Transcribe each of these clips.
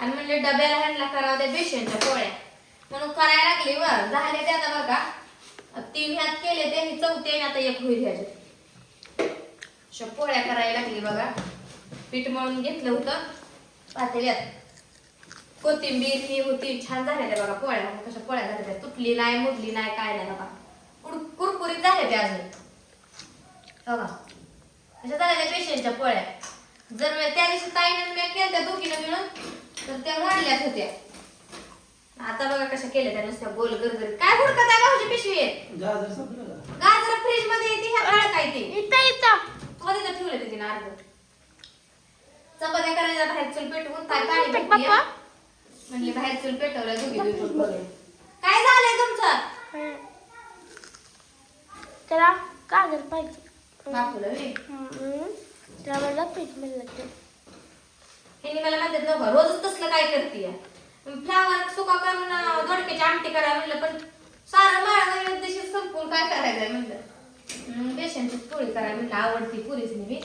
आणि म्हणले डब्याला ह्यांना करावं त्या बेसनच्या पोळ्या म्हणून करायला लागली वर झाले ते आता बघा 3 ह्यात केले ते ही चौथी आणि आता 1 होईल ह्याच्यात अशा पोळ्या करायला लागली बघा. पीठ मळून घेतलं होतं पातेल्यात. कोथिंबीर ही होती छान झाल्या त्या बघा पोळ्या. कशा पोळ्या झाल्या त्या तुटली नाही मुडली नाही काय नाही बघा कुरकुरीत झाल्या त्या अजून बघा अशा झाल्या त्या बेसनच्या पोळ्या. जर त्या दिवशी ताईनं मी केल्या त्या दोघीनं मिळून तर त्या वाढल्याच होत्या. आता बघा कशा केल्या त्या नुसत्या गोल गरगरीत. काय हुडकत आहे भाऊजी पिशवी आहे गाजर फ्रीज मध्ये येते ह्या काळ काय ते मध्ये तर ठेवलं ते तिने अर्ध. चपात्या करायला बाहेर चूल पेटवून काय पाणी म्हणले बाहेर चूल पेटवलं दोघी काय झालंय तुमचं त्याला कागद पाहिजे बापूला त्याला पीठ मिळलं हे मला म्हणतात नको रोजच तसलं काय करते फ्लावर सुका करून दोडक्याची आमटी करायला म्हणलं पण सारं माळ दिवशी संपून काय करायचंय म्हणलं बेसनची पोळी करायला म्हणलं आवडती पुरीच मी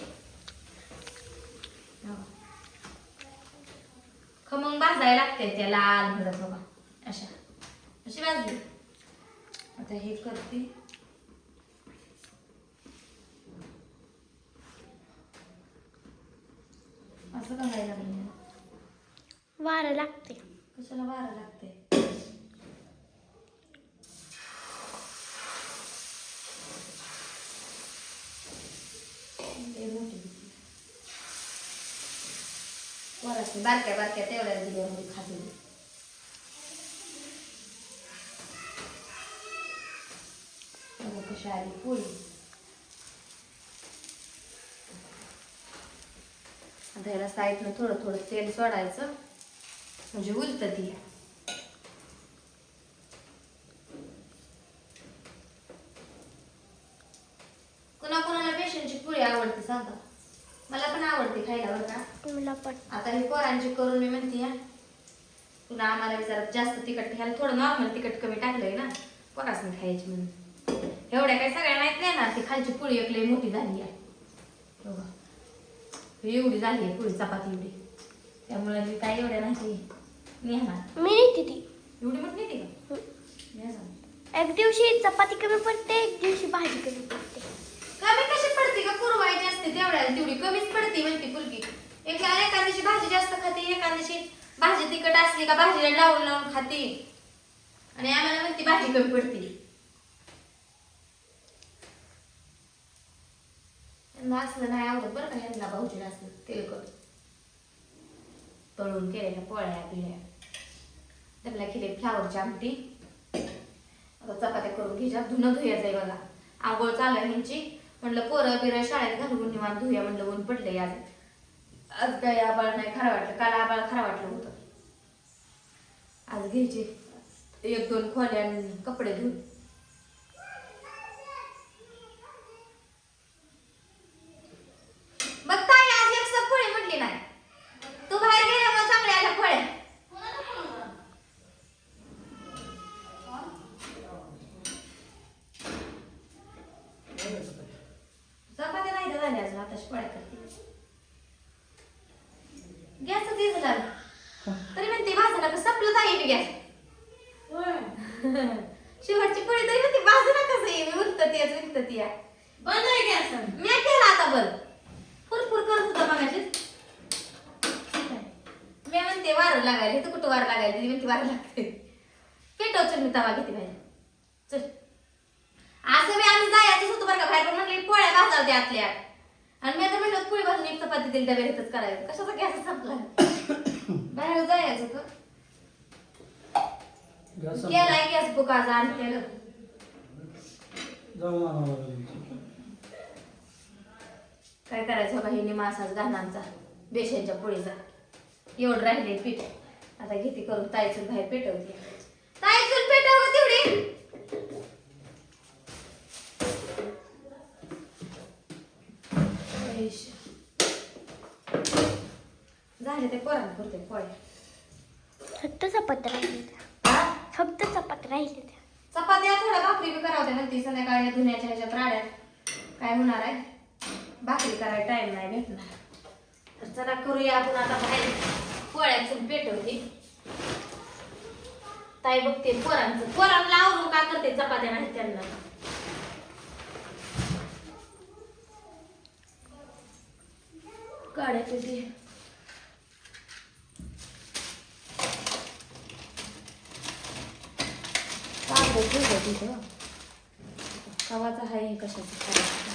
खमंग भाजायला लागते त्या लाल भडक बघा अशा अशी भाजली. आता हे करते असं करायला लागलं वारं लागते कशाला वारं लागते. वराची बारक्या बारक्या तेवढ्या दिल्या खाली कशी आली पोळी. आता याला साईडनं थोडं थोडं तेल सोडायचं म्हणजे उलतं ती. कोणाकोणाला बेसनची पोळी आवडते सांगा. मला पण आवडते खायला बरं का. मला पण. आता ही पोरांची करून मी म्हणते पुन्हा आम्हाला विचारत जास्त तिखट ह्याला थोडं नॉर्मल तिखट कमी टाकलंय ना पोरासनी खायची म्हणून. एवढ्या काही सगळ्या माहित नाही ना ती खालची पोळी एक लई मोठी झाली आहे बघा एवढी झाली आहे पोळी चपाती एवढी त्यामुळे मी काय एवढ्या नाही नेणार मी नेते ती एवढी मोठी नेते का. एक दिवशी चपाती कमी पडते एक दिवशी भाजी कमी पडते. कमी कशी पडते का पुरवायची असते तेवढ्याला तेवढी कमीच पडते म्हणते पुरगी. एका दिवशी भाजी जास्त खाते एका दिवशी भाजी तिखट असली का भाजीला लावून लावून खाते आणि आम्हाला म्हणते भाजी कमी पडते. असलं नाही आवडत बरं का ह्यांना भाऊजीला असलं तेलकट तळून केलेल्या पोळ्या पिळ्या. त्यांना केले फ्लावरची आमटी. आता चपात्या करून घ्यायच्या धुणं धुयाचं आहे बघा. आंघोळ चालू आहे ह्यांची म्हणलं पोरं बिरं शाळेत घालून निवांत धुया म्हणलं ऊन पडलंय आज. आज काय आबाळ नाही खरं वाटलं काल आबाळ खरं वाटलं होतं. आज घ्यायचे 1-2 खोल्या आणि कपडे धुवून. बघ ताई आज एक पोळी म्हटली नाही तू बाहेर गेल्यामुळे चांगल्या आल्या पोळ्या. चपात्या नाही झाल्या अजून आताच पोळ्या करते. गॅसच येत झालं तरी म्हणते भाजला का संपलं ताई गॅस. शेवटची पोळी तरी म्हणते भाजला कसं येईल उलटत येत उलटत या बंद आहे गॅस. मी केला आता बंद फुरफुर करत होता मगाशीच. मी म्हणते वारं लागायला तर कुठं वारं लागायला ती म्हणते वारं लागते. पेटव चल मी तवा घेते बाहेर चल. असं मी आम्ही जायचंच होतं बरं का बाहेर पण म्हणले पोळ्या भाजावते आतल्या आणि मी आता म्हणलं पोळी भाजून एक चपाती दिली डब्यात इथंच करायचं कशाचा गॅस संपला. बाहेर जायचं होतं केलाय गॅस बुक आज आणलेलं. काय करायचं बघा हे मासाच घाणांचा बेसनच्या पोळीचा एवढं राहिले पीठ. आता घेते करून ताईचूल बाहेर पेटवते. ताईचूल पेटव तेवढी. झाले ते पोरांना पुरते पोळ्या. फक्त चपात्या राहिल्या फक्त चपात्या राहिल्या. चपात्या थोड्या भाकरी बी करावत्या म्हणते संध्याकाळी धुण्याच्या ह्याच्यात राड्यात काय होणार आहे भाकरी करायला टाइम नाही भेटणार. तर चला करूया आपण आता बाहेर पोळ्याचं पेटवते. ताई बघते पोरांना आवरून का करते, चपात्या नाही त्यांना. काढायचं ते कागद ठेवलं तिथं. कवाचा आहे कशाचं करायचं.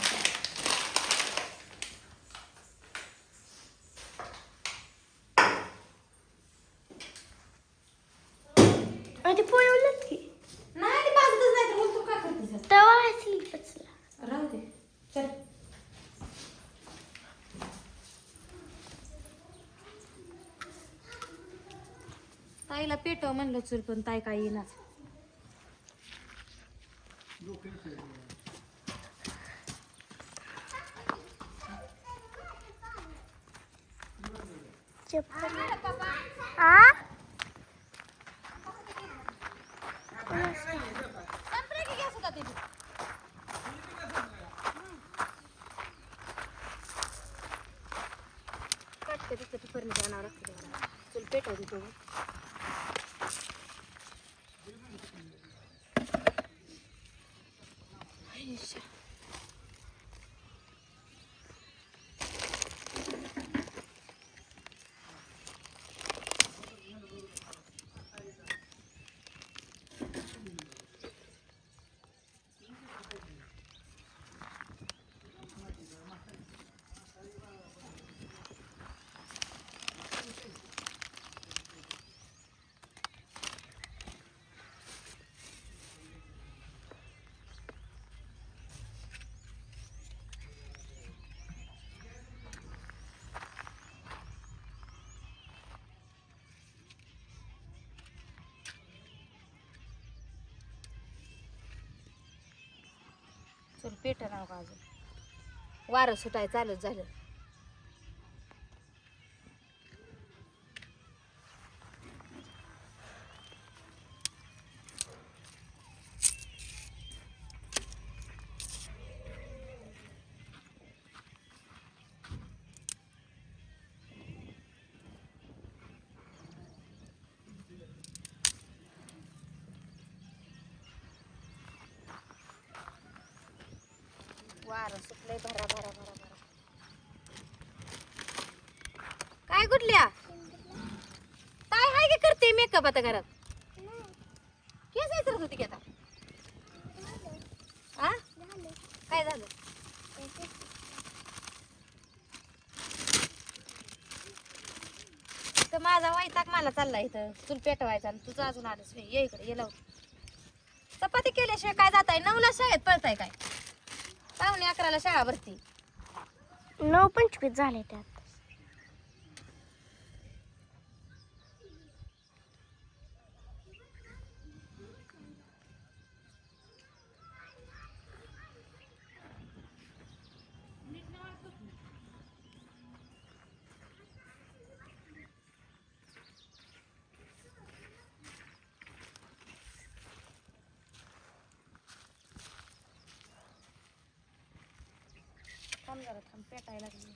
आणि ते पोळवलंच की नाही ते भाजतच नाही तर मग तू काय करतेस? तवा असेल कचला. राहू दे चल. ताईला पेटव म्हणलं चल, पण ताई काय येईनाच. चप्पल आ चल पेटव दे थोडं. चल पेट नाव का अजून, वारं सुटाय चालूच झालं. वारं सुटलंय भरा भरा भरा भरा. काय कुठल्या काय हाय की करते मेकअप आता घरात? केस विचारत होती की आता. आ काय झालं? तर माझा वैताग मला चाललाय इथं चूल पेटवायचा आणि तुझं अजून आलंच नाही. ये इकडे ये लावून. चपाती केल्याशिवाय काय जाताय? 9ला शाळेत पळताय काय? 11:15 शाळा भरती. 9:25 झाले त्यात. थांब जरा थांब, पेटायला लागली.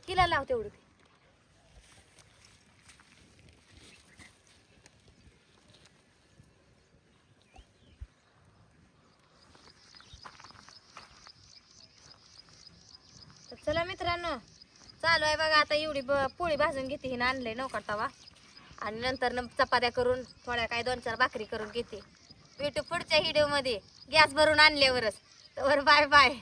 हिला लाव तेवढं ते. तर चला मित्रांनो, चालू आहे बघा आता एवढी पोळी भाजून घेते. हिनं आणलंय नौका तवा आणि नंतर चपात्या करून थोड्या काय 2-4 भाकरी करून घेते. भेटू पुढच्या व्हिडिओ मध्ये गॅस भरून आणल्यावरच. तर बाय बाय.